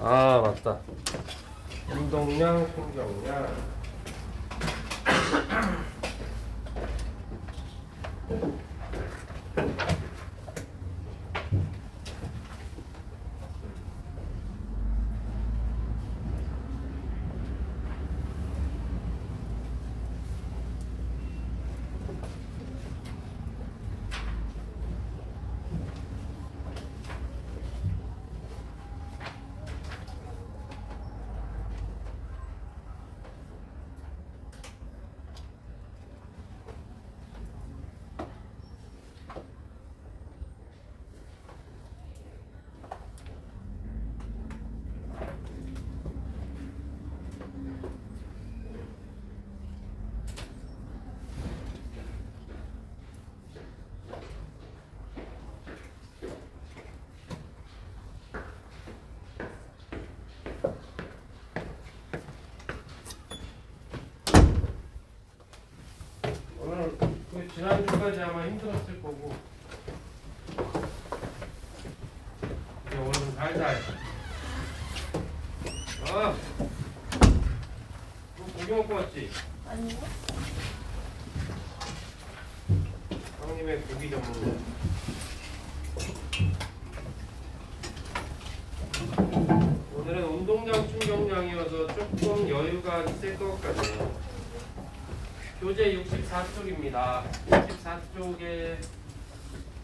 아 맞다. 운동량, 신경량. 오늘 그 지난주까지 아마 힘들었을 거고 이제 오늘은 살살 너 고기 먹고 왔지? 아니요. 형님의 고기 전문 오늘은 운동량 충격량이어서 조금 여유가 있을 것 같네요. 교재 64쪽입니다. 64쪽에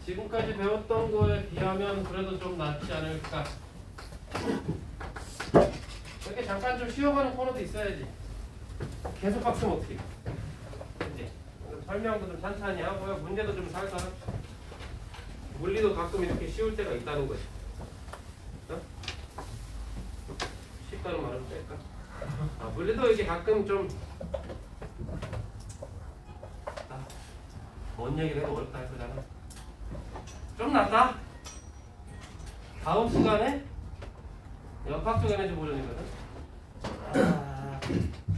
지금까지 배웠던 거에 비하면 그래도 좀 낫지 않을까. 이렇게 잠깐 좀 쉬어가는 코너도 있어야지. 계속 빡쓰면 어떻게 해? 그치? 설명도 좀 찬찬히 하고요. 문제도 좀 살살 합시다. 물리도 가끔 이렇게 쉬울 때가 있다는 거지. 어? 쉽다는 말은 뺄까? 물리도 이렇게 가끔 좀 뭔 얘기를 해도 어렵다 할 거잖아. 좀 낫다. 다음 시간에 역학적 에너지 보존이거든.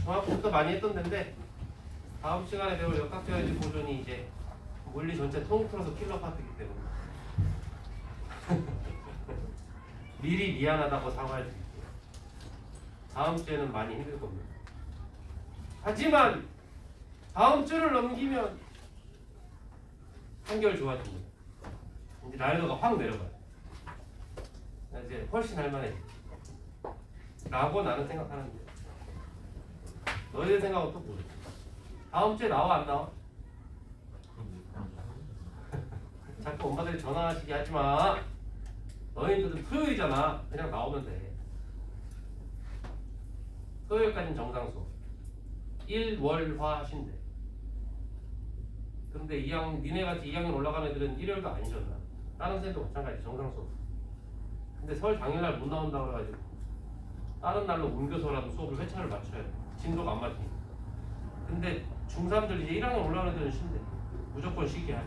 종합부터 많이 했던 데인데 다음 시간에 배울 역학적 에너지 보존이 이제 물리 전체 통틀어서 킬러 파트이기 때문에 미리 미안하다고 사과해 드릴게요. 다음 주에는 많이 힘들 겁니다. 하지만 다음 주를 넘기면 한결 좋아집니다. 이제 난이도가 확 내려가요. 이제 훨씬 할만해. 라고 나는 생각하는데 너희들 생각은 또 모르겠어. 다음 주에 나와 안 나와? 자꾸 엄마들이 전화하시게 하지마. 너희들은 토요일이잖아. 그냥 나오면 돼. 토요일까지는 정상 수업. 일월화 하신대. 근데 니네같이 2학년 올라가는 애들은 일요일도 안 쉬었나? 다른 쌤도 마찬가지 정상 수업. 근데 설 당일날 못 나온다고 그래가지고 다른 날로 옮겨서라도 수업을 회차를 맞춰야 돼. 진도가 안 맞으니까. 근데 중3들 이제 1학년 올라가는 애들은 쉰대. 무조건 쉬게 하래.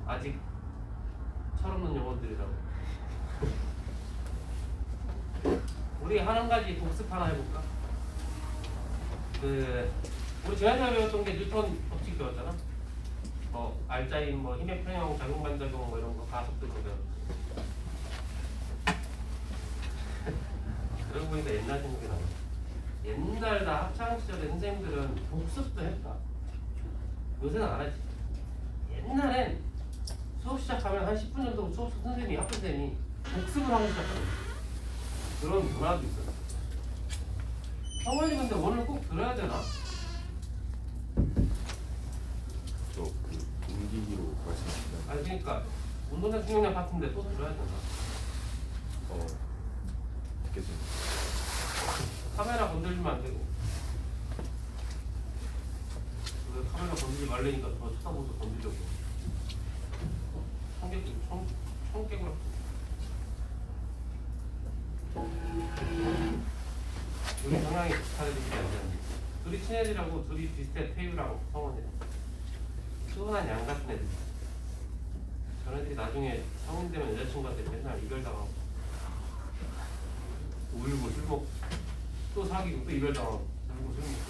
아직 철없는 영혼들이라고. 우리 한 가지 복습 하나 해볼까? 우리 지난주에 배웠던 게 뉴턴 법칙 배웠잖아. 알짜인 힘의 평형, 작용반작용 이런 거 가속도 배웠어. 그러고 보니까 옛날 생각이 나네. 옛날 다 학창시절에 선생님들은 복습도 했다. 요새는 안 하지. 옛날엔 수업 시작하면 한 10분 정도 선생님이 학교 선생님이 복습을 하고 시작하는 그런 문화도 있었어. 성원이 근데 오늘 꼭 들어야 되나? 공기기로 말씀하시나요? 아니 그러니까 운동장 중요한 파트인데 또 들어야 되나? 듣겠습니다. 카메라 건들리면 안 되고. 왜 카메라 건들지 말라니까 더 쳐다보고 건들려고. 청개구라. 우리 성향이 비슷하게 않잖니. 둘이 친애들하고 둘이 비슷해. 태유랑 성원이랑. 수분한 양 같은 애들. 저네들이 나중에 성인 되면 여자친구한테 맨날 이별당하고 울고 술 먹고 또 사귀고 또 이별당하고 울고 술 먹고.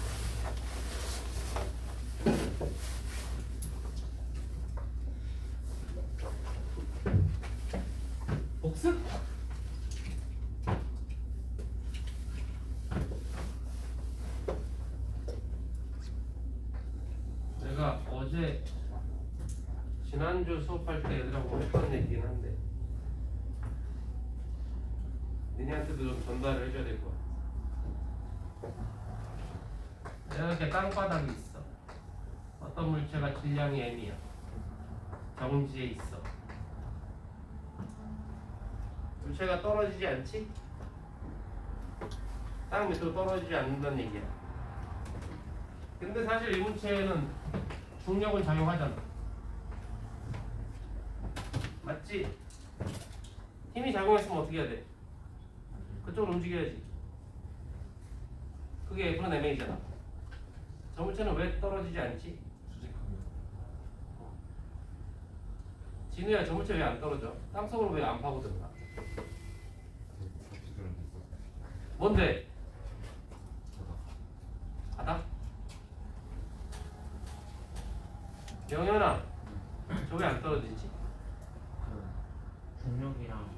복습? 지난주 수업할 때 애들하고 했던 얘기긴 한데 니네한테도 좀 전달을 해줘야 될 것 같아. 이렇게 땅바닥이 있어. 어떤 물체가 질량이 m이야. 정지에 있어. 물체가 떨어지지 않지? 땅 밑으로 떨어지지 않는다는 얘기야. 근데 사실 이 물체에는 중력은 작용하잖아. 맞지? 힘이 작용했으면 어떻게 해야 돼? 그쪽으로 움직여야지. 그게 F는 mA잖아. 저 물체는 왜 떨어지지 않지? 진우야, 저 물체 왜 안 떨어져? 땅속으로 왜 안 파고든가? 뭔데? 바닥? 영현아, 저 왜 안 떨어지지? 그 중력이랑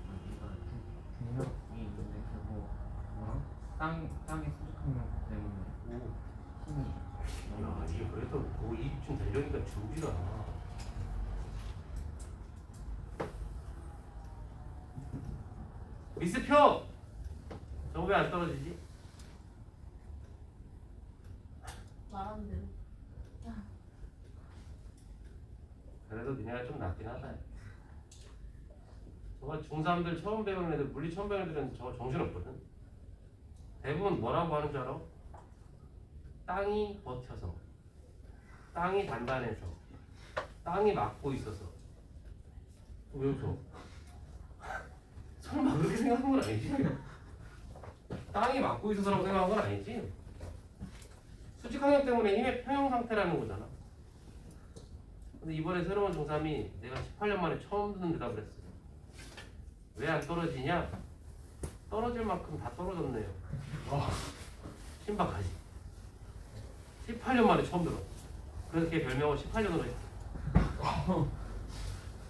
중력이 있는데 그거 뭐랑 땅의 수직항력 때문에 힘이 야, 이게 그래도 고2쯤 되려니까 준비가. 미스표! 저거 왜 안 떨어지지? 말한 대로. 그래도 니네가 좀 낫긴 하다. 저거 중3들 처음 배우는 애들, 물리 처음 배우는 애들은 저거 정신없거든. 대부분 뭐라고 하는 줄 알아? 땅이 버텨서, 땅이 단단해서, 땅이 막고 있어서. 왜 웃어? 설마 그렇게 생각한 건 아니지? 땅이 막고 있어서라고 생각한 건 아니지? 수직항력 때문에 힘의 평형 상태라는 거잖아. 근데 이번에 새로운 중3이 내가 18년 만에 처음 듣는 대답을 했어. 왜 안 떨어지냐? 떨어질 만큼 다 떨어졌네요. 신박하지? 18년 만에 처음 들어. 그래서 걔 별명을 18년으로 했어.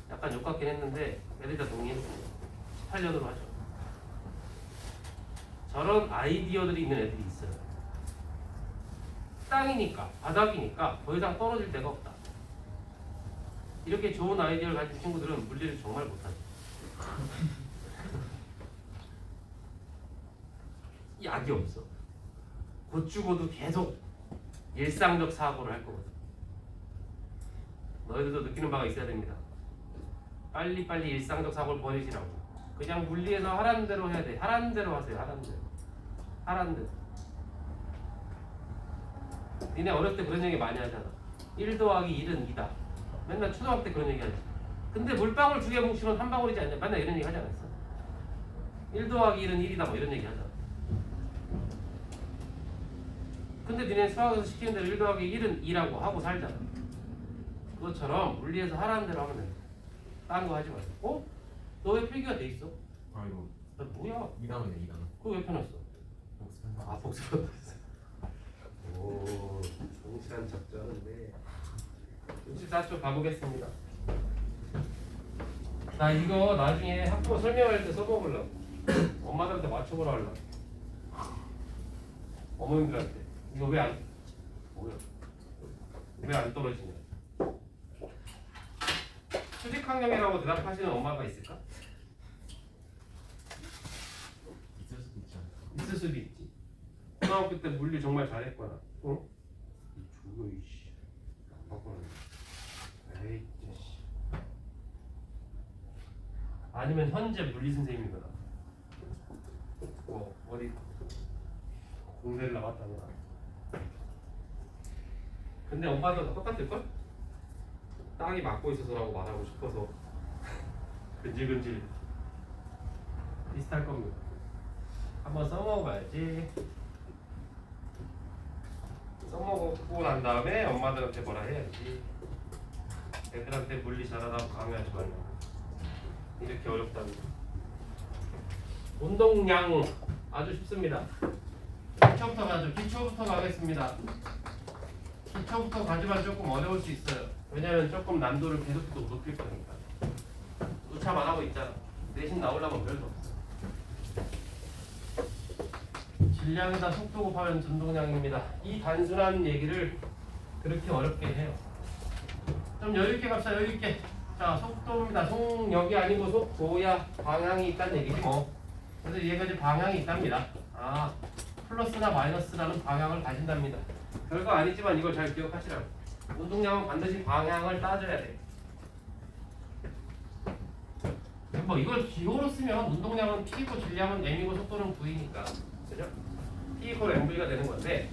약간 욕 같긴 했는데 애들 다 동의했어. 18년으로 하죠. 저런 아이디어들이 있는 애들이 있어요. 땅이니까, 바닥이니까 더 이상 떨어질 데가 없다. 이렇게 좋은 아이디어를 가진 친구들은 물리를 정말 못하죠. 약이 없어. 곧 죽어도 계속 일상적 사고를 할 거거든. 너희들도 느끼는 바가 있어야 됩니다. 빨리빨리 일상적 사고를 버리시라고. 그냥 물리에서 하라는 대로 해야 돼. 하라는 대로 하세요. 하라는 대로. 하라는 대로. 니네 어렸을 때 그런 얘기 많이 하잖아. 1 더하기 1은 2다. 맨날 초등학교 때 그런 얘기 하지. 근데 물방울 2개 뭉치면 한 방울이지 않냐? 맨날 이런 얘기 하지 않았어? 1 더하기 1은 1이다 뭐 이런 얘기 하잖아. 근데 니네 수학에서 시키는 대로 1 더하기 1은 2라고 하고 살잖아. 그것처럼 물리에서 하라는 대로 하면 돼. 딴 거 하지 말고. 어? 너 왜 필기가 돼 있어? 아 이거 나 뭐야? 2단원이야 2단원. 그거 왜 펴놨어? 아, 복습. 오, 정시간 적절한데. 64쪽 가보겠습니다. 나 이거 나중에 학교 설명할 때 써먹으려고. 엄마들한테 맞춰보라 하려고. 어머님들한테. 이거 왜 안, 뭐야? 왜 안 떨어지냐? 수직항력이라고 대답하시는 엄마가 있을까? 있을 수도 있지 않을까? 있을 수도 있지. 고등학교 때 물리 정말 잘했거나. 응? 이 조교 이씨. 바꿔라. 에이 씨. 아니면 현재 물리 선생님이거나. 뭐 어디 공대를 나왔다거나. 근데 엄마도 다 똑같을걸? 땅이 막고 있어서라고 말하고 싶어서 근질근질 비슷할 겁니다. 한번 써먹어봐야지. 써먹고 난 다음에 엄마들한테 뭐라 해야지. 애들한테 물리 잘하다고 강요하지 말라고. 이렇게 어렵다고. 운동량 아주 쉽습니다. 기초부터 가죠. 기초부터 가겠습니다. 기초부터 가지만 조금 어려울 수 있어요. 왜냐면 조금 난도를 계속 높일 거니까. 노차만 하고 있잖아. 내신 나오려면 별도 없어. 질량이다 속도 곱하면 전동량입니다. 이 단순한 얘기를 그렇게 어렵게 해요. 좀 여유있게 갑시다. 여유있게. 자, 속도입니다. 속력이 아니고 속도야. 방향이 있다는 얘기지 뭐. 그래서 얘가 이제 방향이 있답니다. 아, 플러스나 마이너스라는 방향을 가진답니다. 별거 아니지만 이걸 잘 기억하시라고. 운동량은 반드시 방향을 따져야 돼. 뭐 이걸 기호로 쓰면 운동량은 P이고 질량은 M이고 속도는 V니까, 그죠? P 이퀄 MV가 되는 건데,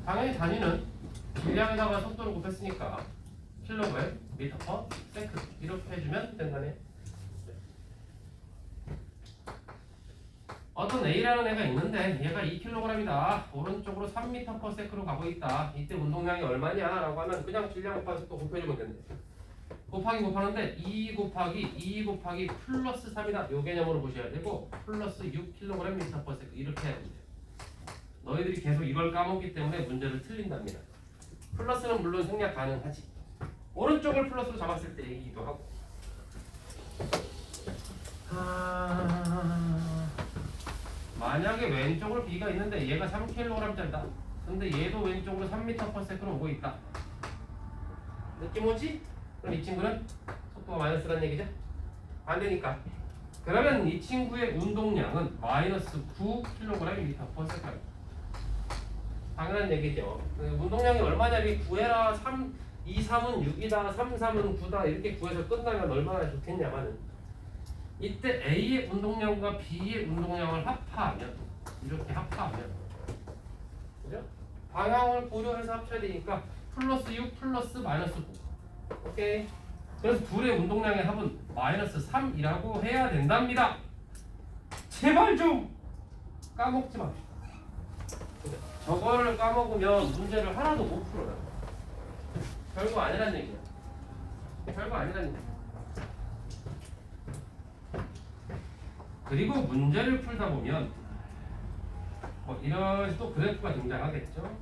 당연히 단위는 질량에다가 속도를 곱했으니까 킬로그램, 미터 퍼 세컨드 이렇게 해주면 된다네. 어떤 A라는 애가 있는데 얘가 2kg이다. 오른쪽으로 3m per sec로 가고 있다. 이때 운동량이 얼마냐? 라고 하면 그냥 질량 곱하기 속도 곱해주면 된대. 곱하기 곱하는데 2 곱하기 플러스 3이다. 요 개념으로 보셔야 되고 플러스 6kg m per second 이렇게 해야 됩니다. 너희들이 계속 이걸 까먹기 때문에 문제를 틀린답니다. 플러스는 물론 생략 가능하지. 오른쪽을 플러스로 잡았을 때 얘기기도 하고. 만약에 왼쪽으로 B가 있는데 얘가 3kg짜리다. 근데 얘도 왼쪽으로 3m per sec로 오고 있다. 느낌 오지? 그럼 이 친구는 속도가 마이너스라는 얘기죠? 반대니까. 그러면 이 친구의 운동량은 마이너스 9kg m per second. 당연한 얘기죠. 운동량이 얼마냐 이렇게 구해라. 2, 3은 6이다. 3, 3은 9다. 이렇게 구해서 끝나면 얼마나 좋겠냐마는. 이때 A의 운동량과 B의 운동량을 합하면 이렇게 합하면 그죠? 방향을 고려해서 합쳐야 되니까 플러스 6 플러스 마이너스 9 오케이. 그래서 둘의 운동량의 합은 마이너스 3이라고 해야 된답니다. 제발 좀 까먹지 맙시다. 저거를 까먹으면 문제를 하나도 못 풀어요. 별거 아니란 얘기야. 별거 아니란 얘기야. 그리고 문제를 풀다 보면 뭐 이런 또 그래프가 등장하겠죠.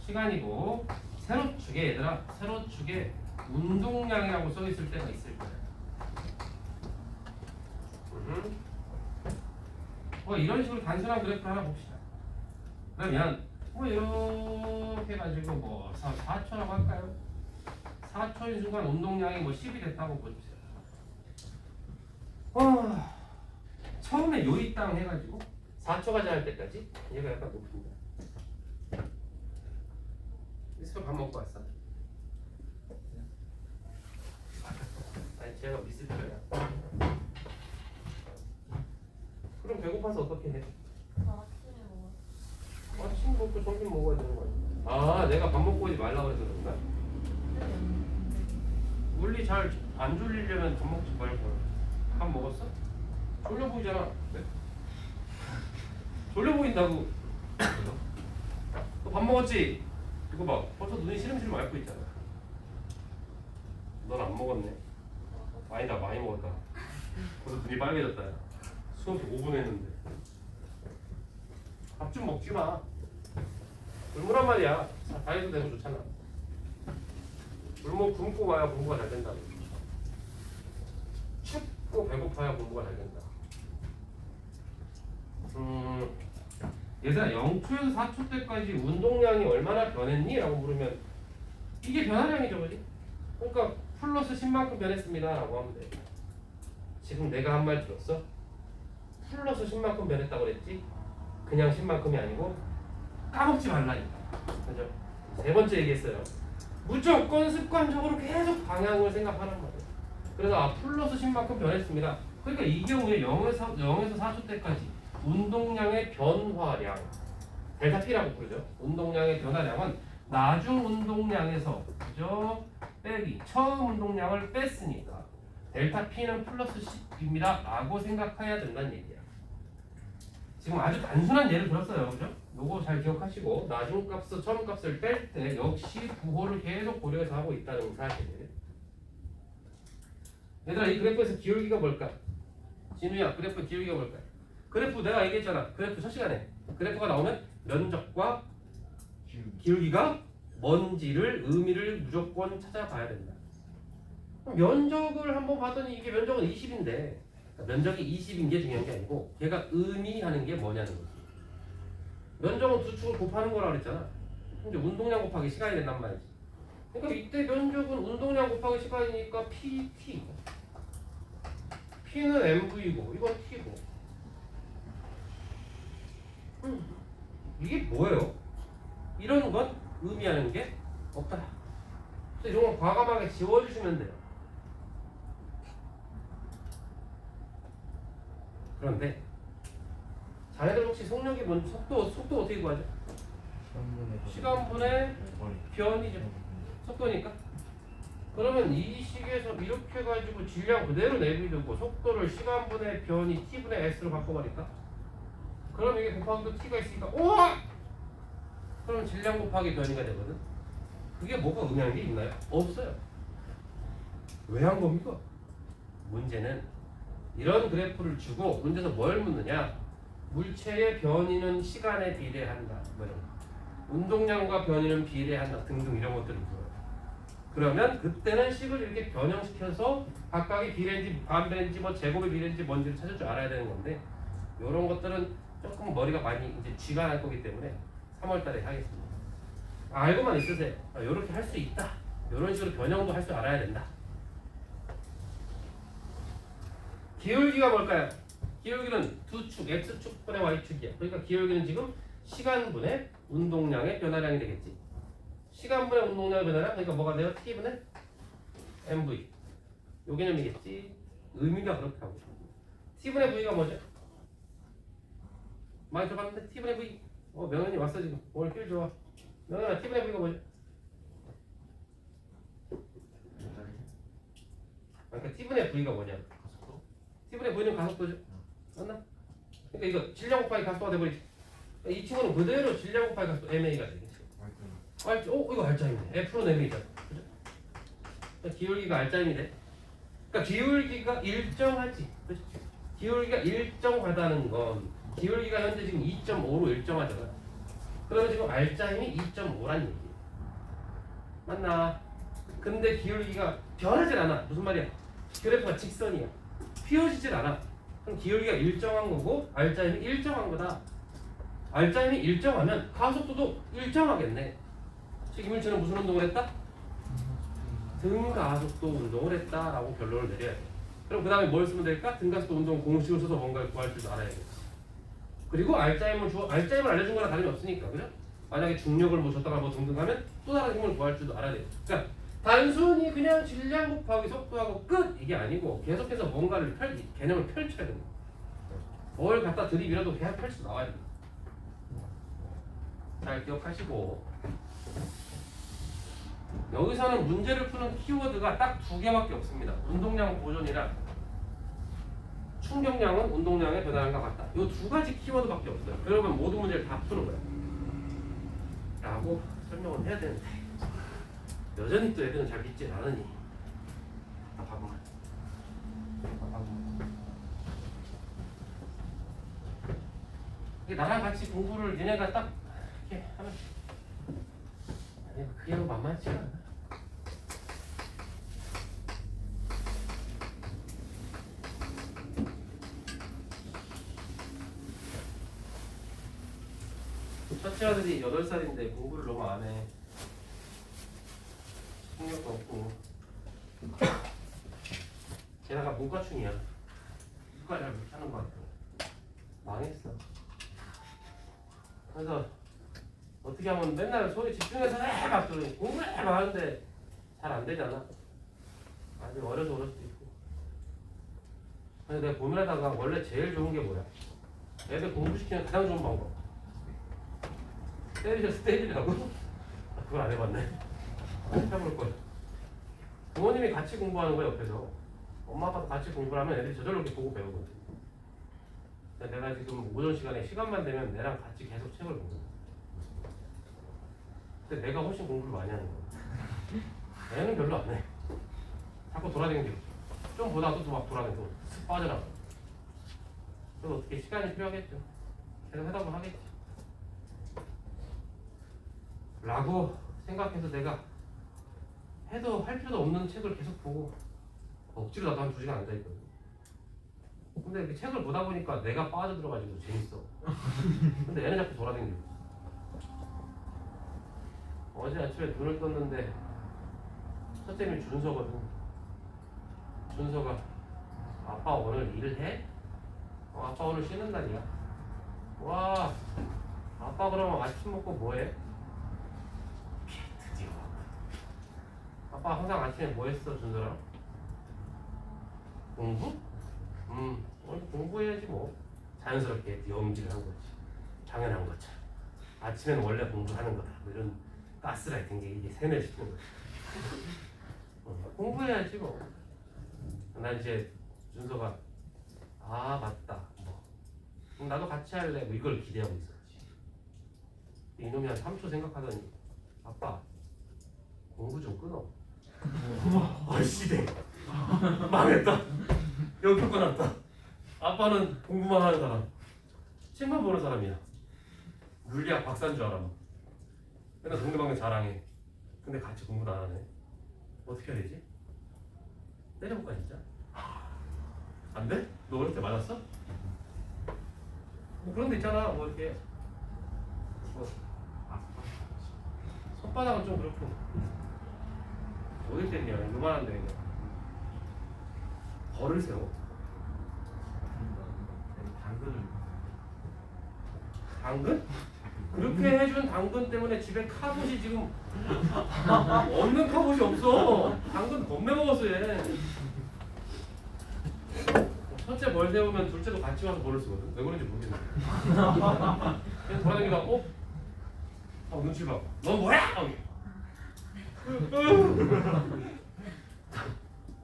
시간이고 세로축에 얘들아 세로축에 운동량이라고 써 있을 때가 있을 거야. 뭐 이런 식으로 단순한 그래프를 하나 봅시다. 그러면 뭐 이렇게 해가지고 뭐 4초라고 할까요? 4초인 순간 운동량이 뭐 10이 됐다고 보십시오. 처음에 요이 땅 해가지고 4초가 지날 때까지 얘가 약간 높습니다. 미스터 밥 먹고 왔어? 아니 제가 미스터야. 그럼 배고파서 어떻게 해? 아침에 먹었어. 아침 먹고 점심 먹어야 되는 거 아니야? 아 내가 밥 먹고 오지 말라고 해서 그런가? 물리 잘 안 졸리려면 밥 먹지 말고. 밥 먹었어? 졸려 보이잖아. 네? 졸려 보인다고. 너 밥 먹었지? 이거 봐. 벌써 눈이 시름시름 앓고 있잖아. 넌 안 먹었네. 아니다 많이 먹었다. 벌써 눈이 빨개졌다. 수업 5분 했는데. 밥 좀 먹지 마. 굶으란 말이야. 다이어트 되고 좋잖아. 굶고 와야 공부가 잘 된다. 춥고 배고파야 공부가 잘 된다. 얘들아 0초에서 4초 때까지 운동량이 얼마나 변했니? 라고 물으면 이게 변화량이죠, 그지? 그러니까 플러스 10만큼 변했습니다 라고 하면 돼. 지금 내가 한 말 들었어? 플러스 10만큼 변했다고 그랬지? 그냥 10만큼이 아니고 까먹지 말라니까. 그죠? 세 번째 얘기했어요. 무조건 습관적으로 계속 방향을 생각하란 말이에요. 그래서 플러스 10만큼 변했습니다. 그러니까 이 경우에 0에서 4초 때까지 운동량의 변화량 델타 P라고 부르죠. 운동량의 변화량은 나중 운동량에서 그죠? 빼기 처음 운동량을 뺐으니까 델타 P는 플러스 10입니다 라고 생각해야 된다는 얘기야. 지금 아주 단순한 예를 들었어요. 그죠? 요거 잘 기억하시고 나중 값을 처음 값을 뺄 때 역시 부호를 계속 고려해서 하고 있다는 사실. 얘들아 이 그래프에서 기울기가 뭘까? 진우야 그래프 기울기가 뭘까? 그래프 내가 얘기했잖아. 그래프 첫 시간에 그래프가 나오면 면적과 기울기가 뭔지를 의미를 무조건 찾아봐야 된다. 그럼 면적을 한번 봤더니 이게 면적은 20인데 면적이 20인 게 중요한 게 아니고 걔가 의미하는 게 뭐냐는 거지. 면적은 두 축을 곱하는 거라 그랬잖아. 이제 운동량 곱하기 시간이 된단 말이지. 그러니까 이때 면적은 운동량 곱하기 시간이니까 PT. P는 MV고 이건 T고. 이게 뭐예요? 이런 건 의미하는 게 없다. 그래서 이런 건 과감하게 지워주시면 돼요. 그런데 자네들 혹시 속력이 뭔 속도 어떻게 구하죠? 시간분의 변이죠. 속도니까. 그러면 이 식에서 이렇게 가지고 질량 그대로 내비두고 속도를 시간분의 변이 t분의 s로 바꿔버릴까? 그럼 이게 곱하기 또 t가 있으니까 우와! 그럼 질량 곱하기 변이가 되거든. 그게 뭐가 의미하는 게 있나요? 없어요. 왜 한 겁니까? 문제는 이런 그래프를 주고 문제에서 뭘 묻느냐? 물체의 변이는 시간에 비례한다. 뭐 이런 거. 운동량과 변이는 비례한다 등등 이런 것들을 물어요. 그러면 그때는 식을 이렇게 변형시켜서 각각이 비례인지 반배인지 뭐 제곱의 비례인지 뭔지를 찾을 줄 알아야 되는 건데 이런 것들은 조금 머리가 많이 이제 쥐가 날 거기 때문에 3월달에 하겠습니다. 알고만 있으세요. 이렇게 할 수 있다. 이런 식으로 변형도 할 줄 알아야 된다. 기울기가 뭘까요? 기울기는 두 축, x축분의 y축이야. 그러니까 기울기는 지금 시간분의 운동량의 변화량이 되겠지. 시간분의 운동량의 변화량, 그러니까 뭐가 돼요? t분의 mv. 요 개념이겠지. 의미가 그렇다고. t분의 v가 뭐죠? 많이 들어봤는데 t분의 v. 명현이 왔어 지금. 오늘 필 좋아. 명현아, t분의 v가 뭐죠? 그러니까 t분의 v가 뭐냐? t분의 v는 가속도죠. 맞나? 그러니까 이거 질량 곱하기 가속도가 돼버리지. 이 친구는 그대로 질량 곱하기 가속도 ma가 되겠지. 이거 알짜임이네. F는 m이잖아. 그죠? 그러니까 기울기가 알짜임이 돼. 그러니까 기울기가 일정하지. 그죠? 기울기가 일정하다는 건 기울기가 현재 지금 2.5로 일정하잖아. 그러면 지금 알짜임이 2.5란 얘기야. 맞나? 근데 기울기가 변하질 않아. 무슨 말이야? 그래프가 직선이야. 휘어지질 않아. 그럼 기울기가 일정한 거고 알짜임이 일정한 거다. 알짜임이 일정하면 가속도도 일정하겠네. 즉 이물체는 무슨 운동을 했다? 등가속도 운동을 했다라고 결론을 내려야 돼. 그럼 그 다음에 뭘 쓰면 될까? 등가속도 운동 공식을 써서 뭔가를 구할 줄도 알아야겠지. 그리고 알짜임을 알려준 거랑 다름이 없으니까, 그죠? 만약에 중력을 뭐 줬다가 뭐 등등 하면 또 다른 힘을 구할 줄도 알아야 돼. 그러니까 단순히 그냥 질량 곱하기 속도하고 끝! 이게 아니고 계속해서 뭔가를 개념을 펼쳐야 됩니다. 뭘 갖다 들이밀어도 계속 펼쳐 나와야 됩니다. 잘 기억하시고, 여기서는 문제를 푸는 키워드가 딱 두 개밖에 없습니다. 운동량 보존이랑 충격량은 운동량의 변화량과 같다. 이 두 가지 키워드밖에 없어요. 그러면 모든 문제를 다 푸는 거야. 라고 설명을 해야 되는데 여전히 또 애들은 잘 믿지 않으니 바보만. 나랑 같이 공부를 얘네가 딱 이렇게 하면 그게 만만치가 않아. 첫째 아들이 8살인데 공부를 너무 안 해. 능력도 없고. 게다가 문과충이야. 문과 잘 못하는 것 같아. 망했어. 그래서 어떻게 하면 맨날 소리 집중해서 해막 그러니 공부를 해막 하는데 잘 안 되잖아. 아직 어려서 그럴 수도 있고. 그래서 내가 고민하다가 원래 제일 좋은 게 뭐야? 애들 공부시키는 가장 좋은 방법. 때리라고? 그걸 안 해봤네. 해볼 거야. 부모님이 같이 공부하는 거야 옆에서. 엄마 아빠도 같이 공부를 하면 애들이 저절로 이렇게 보고 배우거든. 내가 지금 오전 시간에 시간만 되면 애랑 같이 계속 책을 보거든. 근데 내가 훨씬 공부를 많이 하는 거야. 애는 별로 안 해. 자꾸 돌아다니고 좀 보다가 또 막 돌아다니고 쓱 빠져나가. 그래서 어떻게 시간이 필요하겠죠. 계속 하다 보면 하겠지. 라고 생각해서 내가 해도 할 필요도 없는 책을 계속 보고 억지로 나도 한 2시간 앉아있거든. 근데 그 책을 보다 보니까 내가 빠져들어가지고 재밌어. 근데 얘는 자꾸 돌아다니고. 어제 아침에 눈을 떴는데 첫째는 준서거든. 준서가 아빠 오늘 일해? 아빠 오늘 쉬는 날이야. 와, 아빠 그러면 아침 먹고 뭐해? 드디어. 아빠 항상 아침에 뭐 했어, 준서랑? 공부? 오늘 공부해야지 뭐. 자연스럽게 염기를 한 거지. 당연한 것처럼. 아침에는 원래 공부하는 거다. 뭐 이런 가스라이팅 게 이게 세뇌시키는 거지. 공부해야지 뭐. 난 이제 준서가 아 맞다 뭐 그럼 나도 같이 할래 뭐 이걸 기대하고 있었지. 이놈이 한 3초 생각하더니 아빠 공부 좀 끊어. 시대 망했다. 여기 끊었다. 아빠는 공부만 하는 사람, 책만 보는 사람이야. 물리학 박사인 줄 알아. 맨날 동네방네 자랑해. 근데 같이 공부도 안 하네. 어떻게 해야 되지? 때려볼까 진짜? 안 돼? 너 어릴 때 맞았어? 뭐 그런 데 있잖아. 뭐 이렇게 뭐 손바닥은 좀 그렇고 어딜 때리냐? 요만한데 그냥 벌을 세워. 당근? 그렇게 해준 당근 때문에 집에 카봇이 지금 없는 카봇이 없어. 당근 겁내 먹었어 얘. 첫째 벌 세우면 둘째도 같이 와서 벌을 쓰거든. 왜 그런지 모르겠네. 그래서 돌아다니다가 눈치 봐. 넌 뭐야?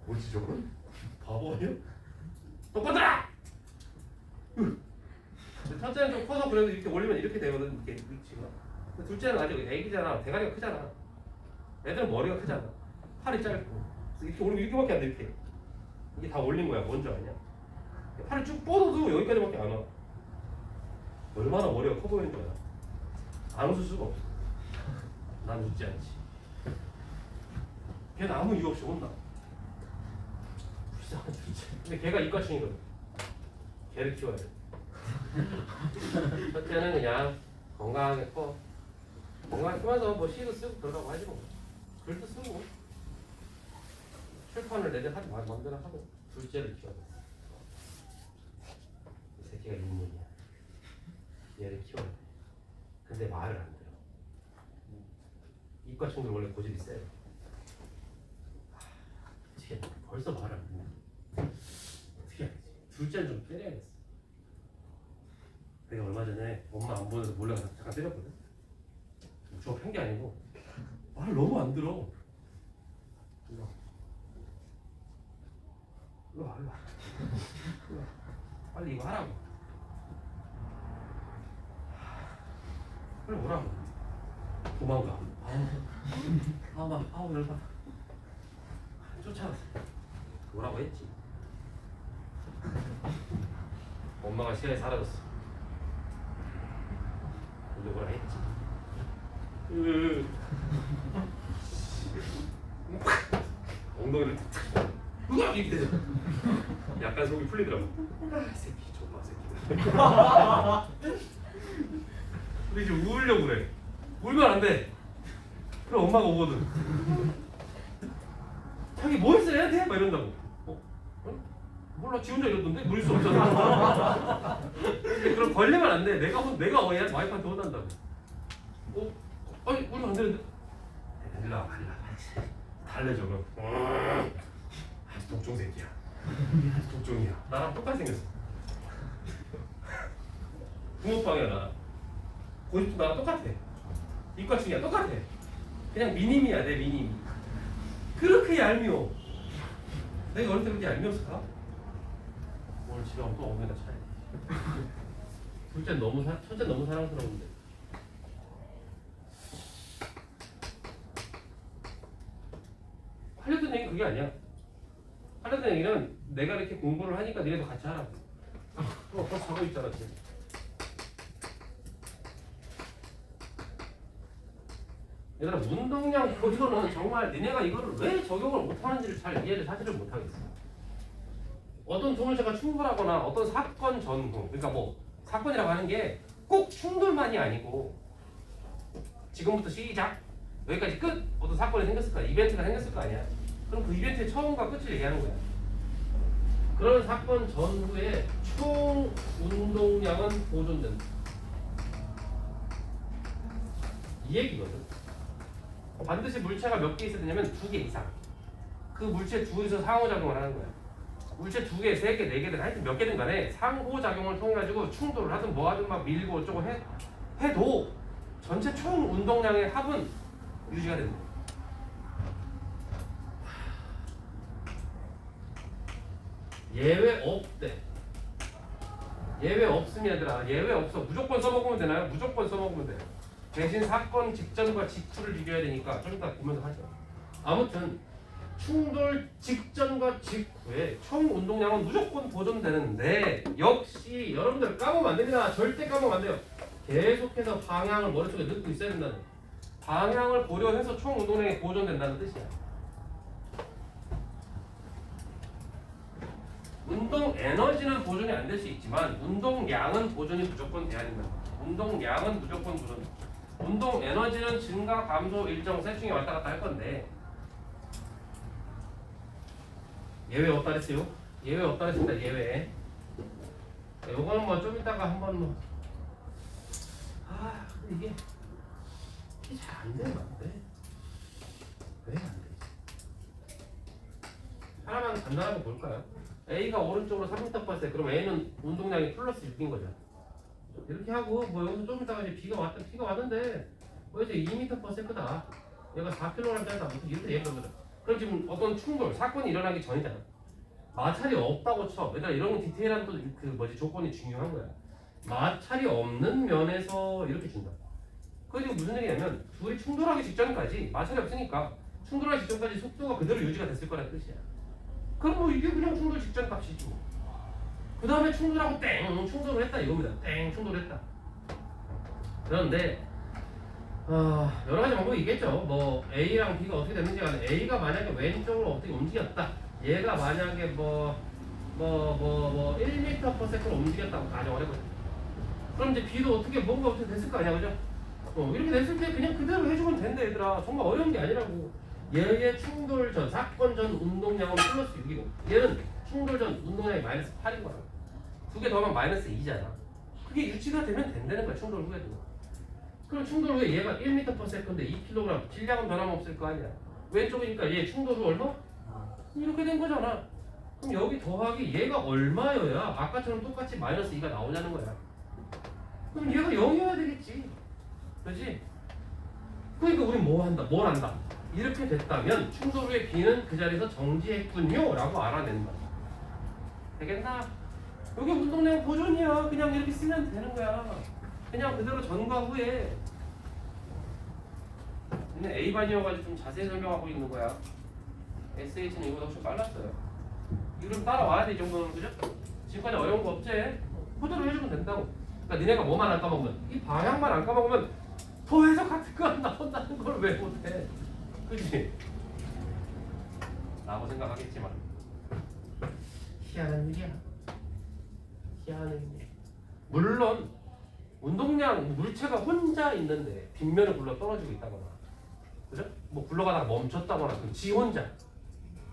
뭐지 저건? 바보 아니야? 똑같더라! 첫째는 좀 커서 그래도 이렇게 올리면 이렇게 되거든. 이렇게 위치가. 둘째는 아직 애기잖아. 대가리가 크잖아. 애들은 머리가 크잖아. 팔이 짧고. 그래서 이렇게 올리면 이렇게밖에 안 돼. 이렇게. 이게 다 올린 거야. 뭔지 아냐? 팔을 쭉 뻗어도 여기까지밖에 안 와. 얼마나 머리가 커 보이는 거야. 안 웃을 수가 없어. 난 웃지 않지. 걔는 아무 이유 없이 혼나. 불쌍한 둘째. 근데 걔가 이과충이거든. 걔를 키워야 돼. 첫째는 그냥 건강하게 커. 건강하게 크면서 뭐 시도 쓰고 그러라고 하지 뭐. 글도 쓰고 출판을 내내 하지 마음대로 하고. 둘째를 키워야 돼. 이 새끼가 인문이야. 얘를 키워야 돼. 근데 말을 안 들어. 이과충들 원래 고집이 세요. 어떻게 벌써 말을 안 듣냐. 어떻게 해야지. 둘째는 좀 때려야겠어. 내가 얼마 전에 엄마 안 보내서 몰래 가서 잠깐 때렸거든. 주워 팬 게 아니고 말을 너무 안 들어. 일로 와. 빨리 이거 하라고. 빨리 오라고. 도망가. 아우 열받아. 쫓아갔어. 오라고 했지. 엄마가 시야에 사라졌어. 근데 뭐라 했지. 엉덩이를 으악 이렇게 되죠. 약간 속이 풀리더라고. 이 새끼 존나 새끼. 근데 이제 울려고 그래. 울면 안 돼. 그럼 엄마가 오거든. 자기 뭐 했어 애한테? 막 이런다고. 몰라 지 혼자 이러던데 물릴 수 없잖아. 근데 그럼 걸리면 안 돼. 내가 와이프한테 혼난다고. 아니 울면 안 되는데. 일로 와. 달래줘 그럼. 아주 독종 새끼야. 아주 독종이야. 나랑 똑같이 생겼어. 붕어빵이야 나. 고집도 나랑 똑같아. 이과충이야 똑같아. 그냥 미님이야 내 미님. 그렇게 얄미워. 내가 어릴 때 그렇게 얄미웠을까? 오늘 집에 가면 또 어머니가 차야 돼. 첫째는 너무 사랑스러운데. 하려던 얘기는 그게 아니야. 하려던 얘기는 내가 이렇게 공부를 하니까 니네도 같이 하라고. 벌써 자고 있잖아 지금. 얘들아 운동량 보조는 정말 니네가 이거를 왜 적용을 못하는지를 잘 이해를 사실을 못하겠어. 어떤 동물체가 충돌하거나 어떤 사건 전후, 그러니까 뭐 사건이라고 하는 게 꼭 충돌만이 아니고 지금부터 시작. 여기까지 끝. 어떤 사건이 생겼을 거야. 이벤트가 생겼을 거 아니야. 그럼 그 이벤트의 처음과 끝을 얘기하는 거야. 그런 사건 전후에 총 운동량은 보존된다. 이 얘기거든. 반드시 물체가 몇 개 있어야 되냐면 2개 이상. 그 물체 둘이서 상호작용을 하는 거야. 물체 2개, 3개, 4개든 하여튼 몇 개든 간에 상호작용을 통해 가지고 충돌을 하든 뭐 하든 막 밀고 어쩌고 해도 전체 총 운동량의 합은 유지가 된다. 예외 없대. 예외 없으면 얘들아, 예외 없어. 무조건 써먹으면 되나요? 무조건 써먹으면 돼요. 대신 사건 직전과 직후를 비교해야 되니까 좀 이따 보면서 하죠. 아무튼 충돌 직전과 직후에 총 운동량은 무조건 보존되는데 역시 여러분들 까먹으면 안 됩니다. 절대 까먹으면 안 돼요. 계속해서 방향을 머릿속에 넣고 있어야 된다는 거예요. 방향을 고려해서 총 운동량이 보존된다는 뜻이야. 운동 에너지는 보존이 안 될 수 있지만 운동량은 보존이 무조건 돼야 된다. 운동량은 무조건 보존. 운동 에너지는 증가, 감소 일정 셋 중에 왔다 갔다 할 건데 예외 없다 그랬어요. 예외 없다 그랬습니다. 예외. 요거는 뭐 좀 이따가 한번 뭐 근데 이게 잘 안 되면 안 돼. 왜 안 되지? 하나만 간단하게 볼까요? A가 오른쪽으로 3m/s 그럼 A는 운동량이 플러스 6인 거죠. 이렇게 하고 뭐 여기서 좀 이따가 이제 B가 왔는데 뭐 이제 2m/s다. 얘가 4kg짜리다. 무슨 이렇게 얘기한 거죠. 그럼 지금 어떤 충돌 사건이 일어나기 전이잖아. 마찰이 없다고 쳐. 얘들아 이런 디테일한 또 그 뭐지 조건이 중요한 거야. 마찰이 없는 면에서 이렇게 준다. 그게 무슨 얘기냐면 둘이 충돌하기 직전까지 마찰이 없으니까 충돌하기 직전까지 속도가 그대로 유지가 됐을 거라는 뜻이야. 그럼 뭐 이게 그냥 충돌 직전 값이지 뭐. 그 다음에 충돌하고 땡 충돌을 했다 이겁니다. 땡 충돌했다. 그런데 여러 가지 방법이 있겠죠. 뭐 A랑 B가 어떻게 됐는지 간에 A가 만약에 왼쪽으로 어떻게 움직였다. 얘가 만약에 1m/s로 움직였다고 가정을 해보자. 그럼 이제 B도 뭔가 어떻게 됐을 거 아니야, 그죠? 이렇게 됐을 때 그냥 그대로 해주면 된다, 얘들아. 정말 어려운 게 아니라고. 얘의 충돌 전, 사건 전 운동량은 플러스 6이고, 얘는 충돌 전 운동량이 마이너스 8인 거야. 두 개 더하면 마이너스 2잖아. 그게 유지가 되면 된다는 거야, 충돌 후에도. 그럼 충돌 후에 얘가 1m/s인데 2kg, 질량은 변함없을 거 아니야. 왼쪽이니까 얘 충돌 후 얼마? 이렇게 된 거잖아. 그럼 여기 더하기 얘가 얼마여야 아까처럼 똑같이 마이너스 2가 나오냐는 거야. 그럼 얘가 0이어야 되겠지. 그렇지? 그러니까 우린 뭘 한다? 이렇게 됐다면 충돌 후에 B는 그 자리에서 정지했군요 라고 알아낸다. 되겠나? 여기 운동량 보존이야. 그냥 이렇게 쓰면 되는 거야. 그냥 그대로 전과 후에. 얘는 A반이어가지고 좀 자세히 설명하고 있는 거야. SH는 이거보다 훨씬 빨랐어요. 이걸 따라와야 돼, 이 정도는. 그죠? 지금까지 어려운 거 없지? 그대로 해주면 된다고. 그러니까 니네가 뭐만 안 까먹으면, 이 방향만 안 까먹으면 더해서 같은 거 안 나온다는 걸 왜 못해? 그치? 라고 생각하겠지만 희한한 일이야. 희한한 일이야. 물론 운동량, 물체가 혼자 있는데 빗면을 굴러 떨어지고 있다거나, 그죠? 뭐 굴러가다가 멈췄다거나, 그럼 지 혼자.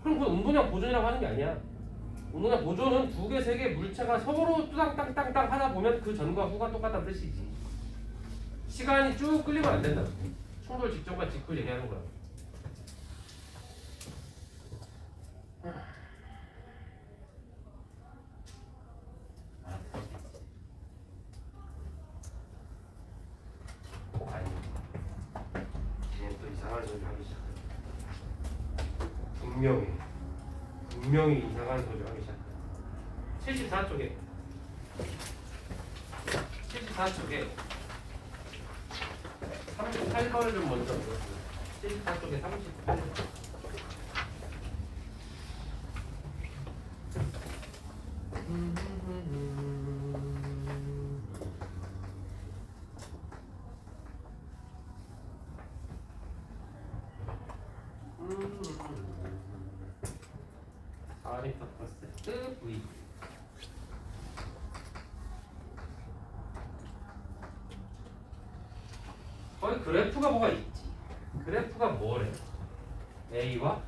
그럼 그건 운동량 보존이라고 하는 게 아니야. 운동량 보존은 2개, 3개 물체가 서로 뚜당땅땅땅 하다 보면 그 전과 후가 똑같다는 뜻이지. 시간이 쭉 끌리면 안 된다. 충돌 직전과 직후를 얘기하는 거야. 아니, 얘는 또 이상한 소리 하기 시작해. 분명히 이상한 소리 하기 시작해. 74쪽에 38번을 좀 먼저 보겠습니다. 74쪽에 38번. V. 거기 그래프가 뭐가 있지. 그래프가 뭐래? A와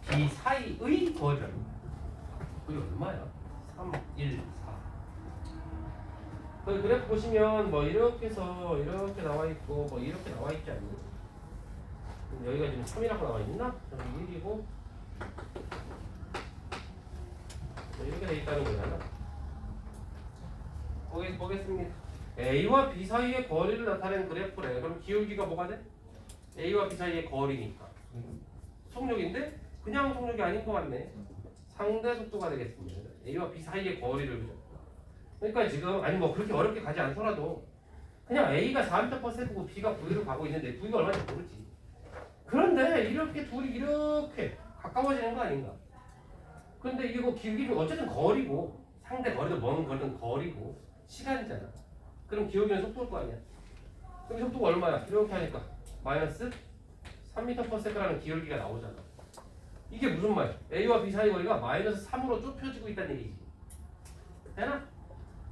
B 사이의 거리라. 그게 얼마야? 3, 1, 4. 그 그래프 보시면 뭐 이렇게 해서 이렇게 나와 있고 뭐 이렇게 나와 있지 않니? 여기가 지금 3이라고 나와 있나? 여기 1이고 뭐 이렇게 돼 있다는 거잖아. 보겠습니다. A와 B 사이의 거리를 나타내는 그래프래. 그럼 기울기가 뭐가 돼? A와 B 사이의 거리니까 속력인데 그냥 속력이 아닌 것 같네. 상대 속도가 되겠습니다. A와 B 사이의 거리를 그죠. 그러니까 지금 아니 뭐 그렇게 어렵게 가지 않더라도 그냥 A가 4m/s고 B가 9위로 가고 있는데 9위가 얼마인지 모르지. 그런데 이렇게 둘이 이렇게 가까워지는 거 아닌가? 근데 이게 뭐 기울기는 어쨌든 거리고 상대 거리도 먼 거리는 거리고 시간이잖아. 그럼 기울기는 속도일 거 아니야. 그럼 속도가 얼마야? 이렇게 하니까 마이너스 3m/s라는 기울기가 나오잖아. 이게 무슨 말이야? A와 B 사이 거리가 마이너스 3으로 좁혀지고 있다는 얘기지. 되나?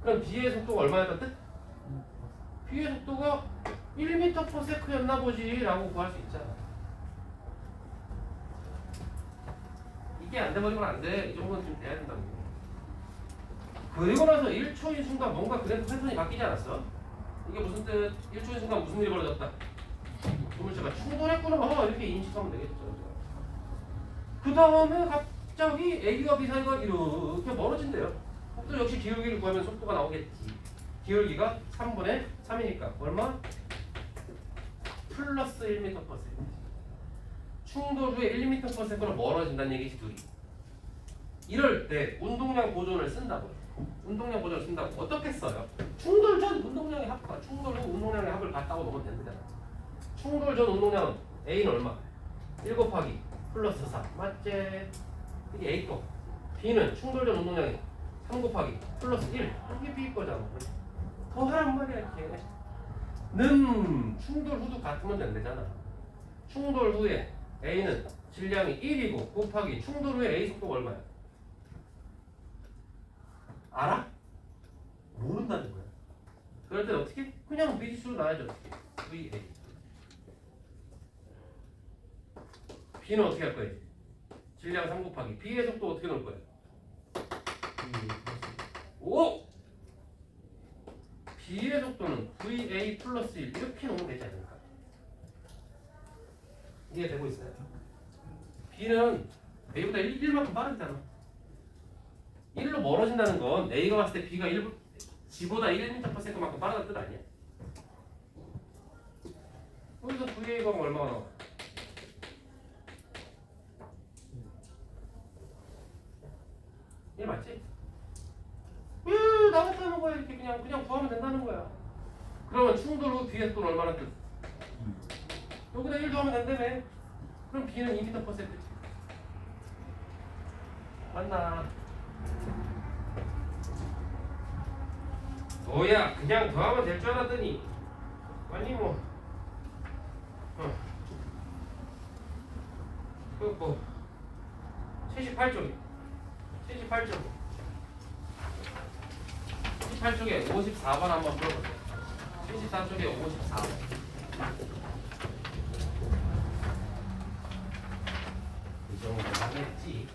그럼 B의 속도가 얼마였던 뜻? B의 속도가 1m/s였나 보지 라고 구할 수 있잖아. 이게 안 돼버리면 안 돼. 이 정도는 좀 돼야 된다는 거. 그리고 나서 1초인 순간 뭔가 그래프 패턴이 바뀌지 않았어? 이게 무슨 뜻? 1초인 순간 무슨 일이 벌어졌다? 두 물체가 충돌했구나 이렇게 인식하면 되겠죠. 그 다음에 갑자기 A와 B 사이가 이렇게 멀어진대요. 속도 역시 기울기를 구하면 속도가 나오겠지. 기울기가 3분의 3이니까 얼마? 플러스 1m/s. 충돌 후에 1m/s로 멀어진다는 얘기지 둘이. 이럴 때 운동량 보존을 쓴다고요. 운동량 보존을 쓴다고 어떻게 써요? 충돌 전 운동량의 합과 충돌 후 운동량의 합을 같다고 놓으면 된대잖아. 충돌 전 운동량은 A는 얼마? 1 곱하기 플러스 4 맞지? 이게 A 거. B는 충돌 전 운동량이 3 곱하기 플러스 1 이게 B 거잖아. 더 하란 말이야 이렇게. 는 충돌 후도 같으면 된대잖아. 충돌 후에 A는 질량이 1이고 곱하기 충돌 후에 A 속도가 얼마야? 알아? 모른다는 거야. 그럴 땐 어떻게? 그냥 미지수로 나와야죠. 어떻게? VA. B는 어떻게 할 거야? 질량 3 곱하기 B의 속도 어떻게 넣을 거야? 오! B의 속도는 VA 플러스 1 이렇게 넣으면 되지 않을까? 이해되고 있어요? B는 A보다 1만큼 빠르잖아. 1로 멀어진다는 건 A가 봤을 때 B가 G보다 1m/s만큼 빠르다는 뜻 아니야? 여기서 VA가 얼마가 나와? 1 맞지? 왜 나갔다는 거야 이렇게 그냥 구하면 된다는 거야. 그러면 충돌 후 B의 속도는 얼마나 뜻? 여기다 1 더하면 된다며. 그럼 B는 2m/s. 맞나? 뭐야 그냥 더하면 될 줄 알았더니 아니 뭐 뭐 78쪽에 78쪽에 54번 한번 풀어보세요. 74쪽에 54번. 이 정도 하겠지.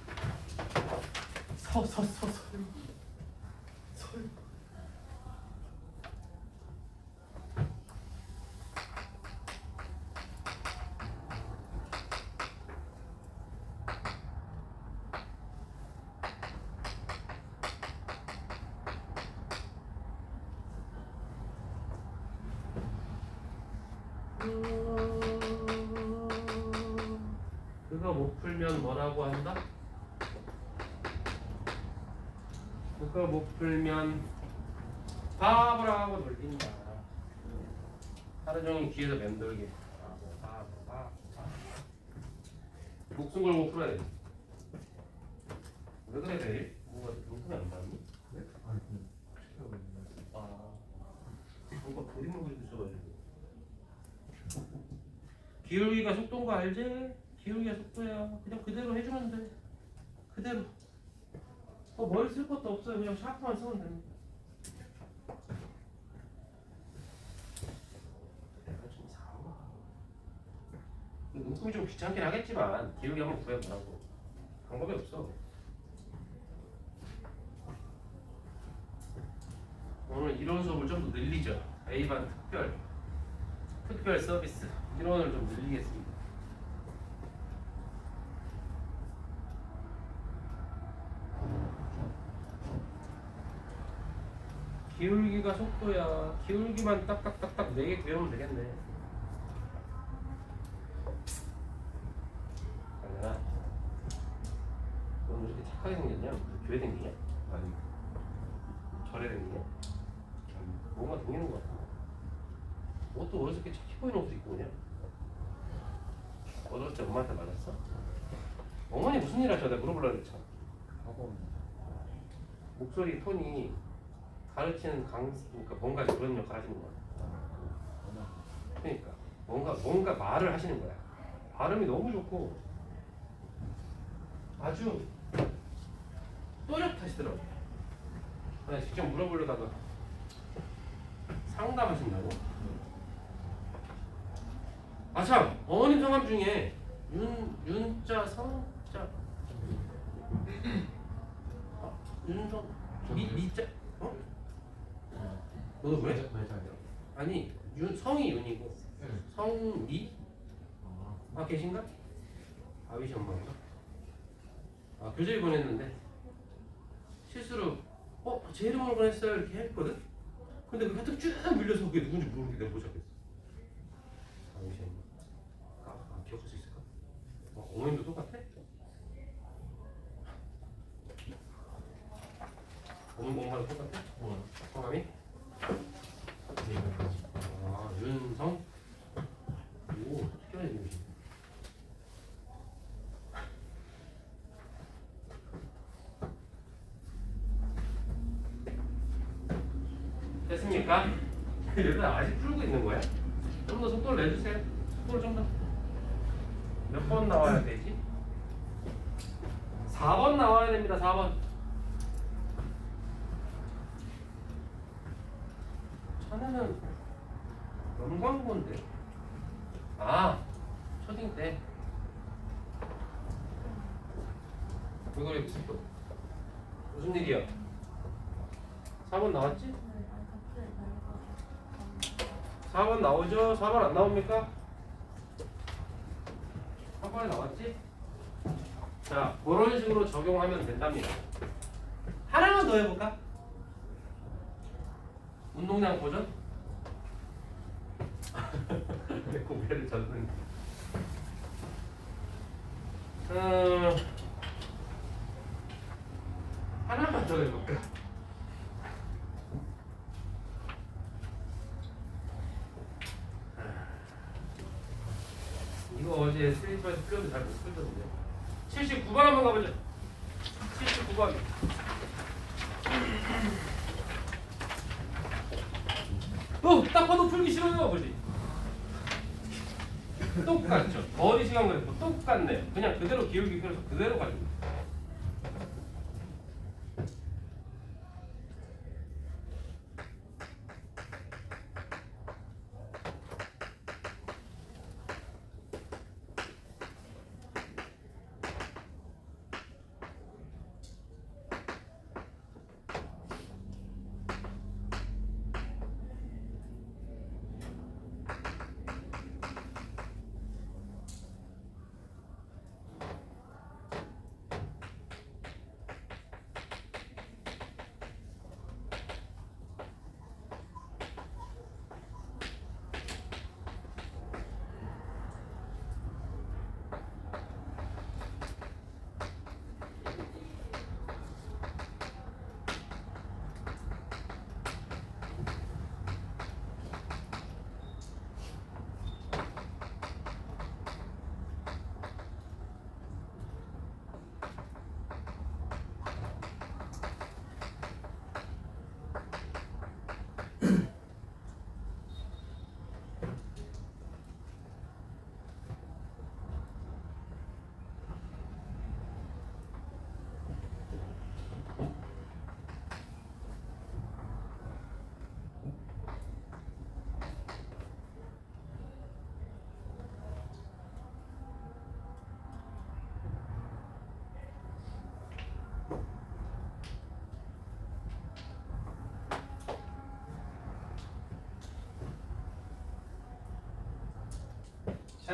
서. 그거 못 풀면 뭐라고 한다? 그거 못 풀면 바보라고 놀린다. 하루 종일 귀에서 맴돌게. 바보. 목숨 걸고 풀어야 돼. 왜 그래 내일? 뭐가 용돈이 안 받니? 네? 아니 그냥 뭔가 그림을 그리고 있어가지고. 기울기가 속도인 거 알지? 기울기가 속도야. 그냥 그대로 해주면 돼. 그대로. 머리 쓸 것도 없어요. 그냥 샤프만 쓰면 됩니다. 내가 좀 이상한가? 눈금이 좀 귀찮긴 하겠지만 기울기 한번 구해보라고. 방법이 없어. 오늘 이론 수업을 좀 더 늘리죠. A반 특별 서비스 이론을 좀 늘리겠습니다. 기울기가 속도야. 기울기만 딱딱딱딱 4개 구해오면 되겠네. 아니야. 넌 왜 이렇게 착하게 생겼냐? 교회 생기냐? 아니 절에 생기냐? 뭔가 생기는 것 같아. 옷도 어렸을 때 착해 보이는 옷도 입고 그냥. 어렸을 때 엄마한테 맞았어? 어머니 무슨 일 하셔? 내가 물어보려고 했잖아. 학원 목소리 톤이 가르치는 그러니까 뭔가 그런 역할 하시는 거야. 그러니까 뭔가 말을 하시는 거야. 발음이 너무 좋고 아주 또렷하시더라고. 나 직접 물어보려다가 상담하신다고? 아참 어머님 성함 중에 윤자 성자 윤성 미자 어? 너도 왜? 맞아요. 아니 성이 윤이고 네. 성미? 아, 계신가? 아위시 엄마인가? 교재를 보냈는데 실수로 제 이름으로 보냈어요 이렇게 했거든? 근데 그 카톡 쭉 밀려서 그게 누군지 모르게 내가 못 찾겠어. 아위시 엄마 기억할 수 있을까? 어머님도 똑같아? 어머님 엄마도 똑같아? 뭐야? 성함이? 윤성? 오, 특이한 이름이지. 됐습니까? 얘들 아직 풀고 있는 거야? 좀 더 속도를 내주세요. 속도를 좀 더. 몇 번 나와야 되지? 4번 나와야 됩니다. 4번. 자네는 영광고인데. 초딩 때. 왜 그래 무슨 일이야? 4번 나왔지? 4번 나오죠? 4번 안 나옵니까? 4번에 나왔지? 자, 그런 식으로 적용하면 된답니다. 하나만 더 해볼까? 운동량 고전? 내 고개를 젓는. 하나만 더 해볼까? 이거 어제 스테이지에서 풀려도 잘 못 풀던데. 79번 한번 가보자. 79번. 딱 봐도 풀기 싫어요, 아버지. 똑같죠. 머리 시간 그랬고 똑같네. 그냥 그대로 기울기 펴서 그대로 가지고.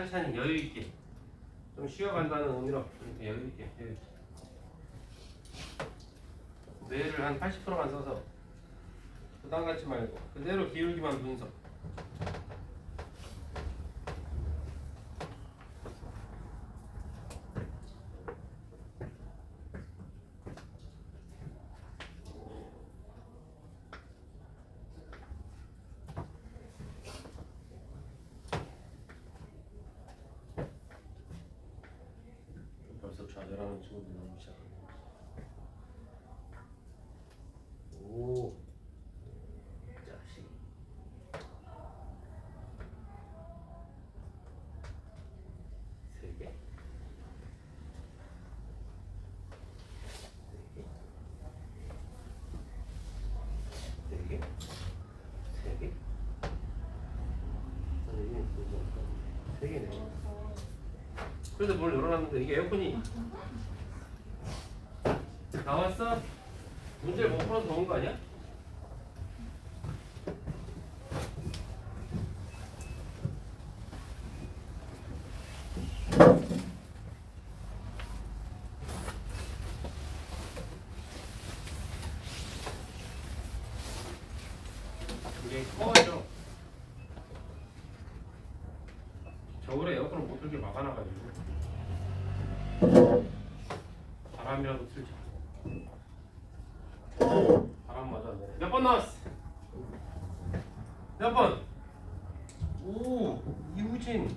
찬찬히 여유 있게 좀 쉬어간다는 의미로 이렇게 여유 있게. 뇌를 한 80%만 써서 부담 갖지 말고 그대로 기울기만 분석. 벌써 좌절하는 친구들 너무 시작하네. 오, 자식. 세 개. 네 개. 세 개. 세 개네. 그래서 문을 열어놨는데 이게 에어컨이 나왔어? 문제를 못 풀어서 더운 거 아니야? 이게 꺼져. 겨울에 에어컨을 못 틀게 막아놔가지고 바람이라도 틀자. 바람 맞아 안 되네. 몇 번 나왔어? 몇 번? 오, 이우진.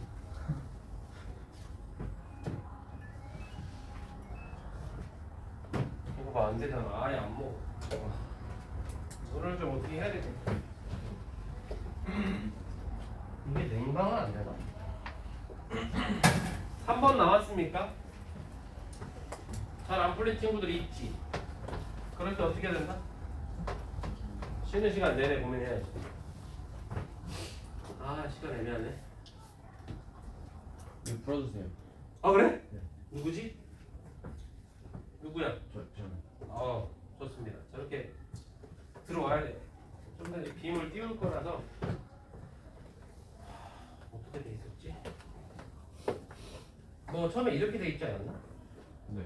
이거 봐, 안 되잖아. 아예 안 먹어. 이거를 좀 어떻게 해야 되지? 이게 냉방은 안 되나? 3번 나왔습니까? 잘 안 풀린 친구들이 있지. 그럴 때 어떻게 해야 된다? 쉬는 시간 내내 고민해야지. 아, 시간 애매하네. 이거 풀어주세요. 아, 그래? 네. 누구지? 누구야? 저는. 좋습니다. 저렇게 들어와야 돼. 좀 전에 빔을 띄울 거라서 어떻게 돼 있었지? 너 처음에 이렇게 돼 있지 않았나? 네.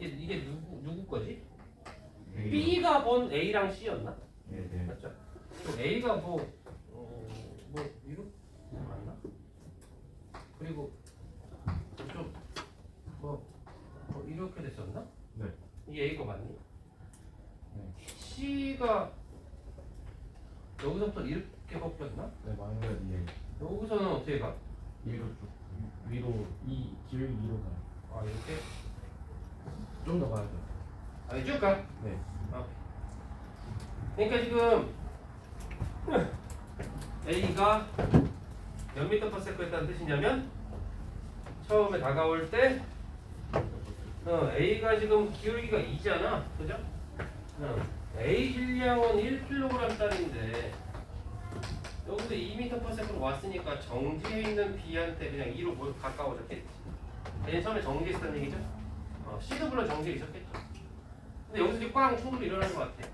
이게 누구 거지? 네. B가 본 A랑 C였나? 네, 네. 맞죠? 그럼 A가 뭐 이렇게 맞나? 그리고 좀 이렇게 됐었나? 네. 이게 A가 맞니? 네. C가 여기서부터 이렇게 꺾였나? 네, 맞는 거예요. 예. 여기서는 어떻게 가? 위로 쭉. 위로 이 기울기 위로 가요. 아, 이렇게? 좀 더 가야 돼요. 아니 쭉 가? 네. 그러니까 지금 A가 몇 미터 퍼 세컨드였다는 뜻이냐면 처음에 다가올 때 A가 지금 기울기가 2잖아, 그죠? A 질량은 1kg짜리인데 여기서 2m per second 왔으니까 정지해 있는 B한테 그냥 2로 가까워졌겠지. 얘는 처음에 정지해 있었던 얘기죠? C도 물론 정지해 있었겠죠. 근데 여기서 이제 꽝 충돌이 일어나는 것 같아.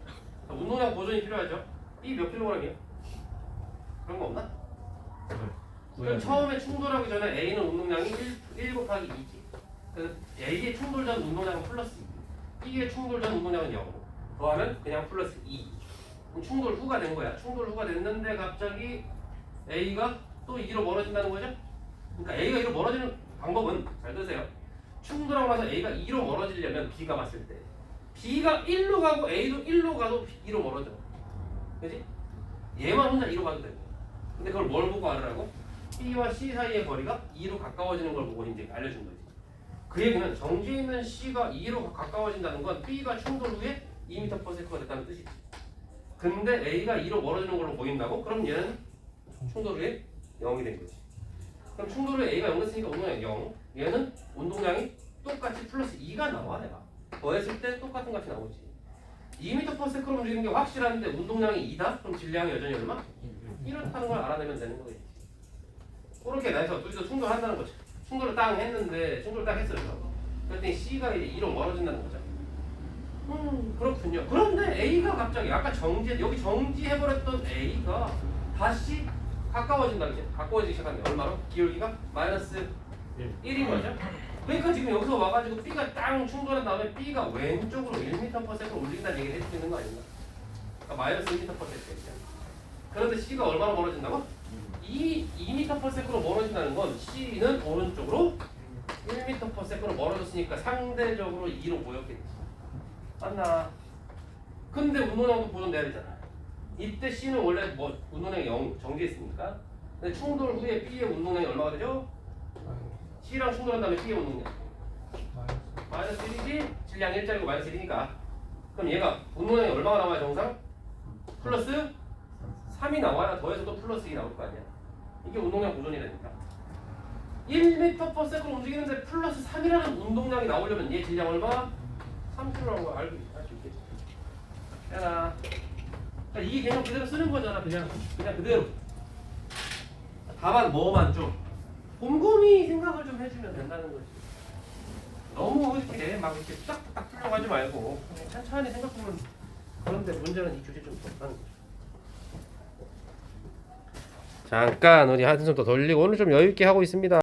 운동량 보존이 필요하죠. B 몇 킬로그램이야? 그런 거 없나? 그럼 처음에 충돌하기 전에 A는 운동량이 1 곱하기 2지. 그래서 A의 충돌 전 운동량은 플러스 2. B의 충돌 전 운동량은 0. 더하면 그냥 플러스 2. 그럼 충돌 후가 된 거야. 충돌 후가 됐는데 갑자기 A가 또 2로 멀어진다는 거죠? 그러니까 A가 2로 멀어지는 방법은 잘 드세요. 충돌하고 나서 A가 2로 멀어지려면 B가 봤을 때 B가 1로 가고 A도 1로 가도 2로 멀어져. 그지? 얘만 혼자 2로 가도 되고. 근데 그걸 뭘 보고 알으라고? B와 C 사이의 거리가 2로 가까워지는 걸 보고 이제 알려준 거지. 그 얘기는 정지에 있는 C가 2로 가까워진다는 건 B가 충돌 후에 2m per second가 됐다는 뜻이지. 근데 A가 2로 멀어지는 걸로 보인다고? 그럼 얘는 충돌 후에 0이 된 거지. 그럼 충돌 후에 A가 0 됐으니까 운동량이 0. 얘는 운동량이 똑같이 플러스 2가 나와 내가. 더했을 때 똑같은 값이 나오지. 2m per second 움직이는 게 확실한데 운동량이 2다? 그럼 질량이 여전히 얼마? 이렇다는 걸 알아내면 되는 거겠지. 그렇게 해서 둘이서 충돌한다는 거죠. 충돌을 딱 했는데 충돌을 딱 했어요. 그랬더니 C가 이제 2로 멀어진다는 거죠. 그렇군요. 그런데 A가 갑자기 아까 여기 정지해버렸던 A가 다시 가까워진다 그지? 가까워지기 시작하는데 얼마로? 기울기가 마이너스 1인 거죠? 그러니까 지금 여기서 와가지고 B가 땅 충돌한 다음에 B가 왼쪽으로 1m/s로 올린다는 얘기를 해줄 수 있는 거 아닌가? 그러니까 마이너스 1m/s. 그런데 C가 얼마로 멀어진다고? 2m/s로 멀어진다는 건 C는 오른쪽으로 1m/s로 멀어졌으니까 상대적으로 2로 모였겠지. 맞나? 근데 운동량도 보존돼야 되잖아. 이때 C는 원래 뭐 운동량이 0 정지했으니까. 근데 충돌 후에 B의 운동량이 얼마가 되죠? C랑 충돌한 다음에 B의 운동량 마이너스 1이지? 질량 1짜리고 마이너스 1이니까. 그럼 얘가 운동량이 얼마가 나와야 정상? 플러스 3이 나와야 더해서 또 플러스 2 나올 거 아니야. 이게 운동량 보존이라니까. 1m/s로 움직이는데 플러스 3이라는 운동량이 나오려면 얘 질량 얼마? 3kg라는 거 알 수 있겠지. 해나. 그러니까 이 개념 그대로 쓰는 거잖아. 그냥 그대로. 다만 뭐만 좀 곰곰이 생각을 좀 해주면 된다는 거지. 너무 이렇게 막 이렇게 딱 풀려가지 말고 그냥 천천히 생각하면. 그런데 문제는 이 주제 좀 더. 잠깐 우리 한숨 더 돌리고 오늘 좀 여유 있게 하고 있습니다.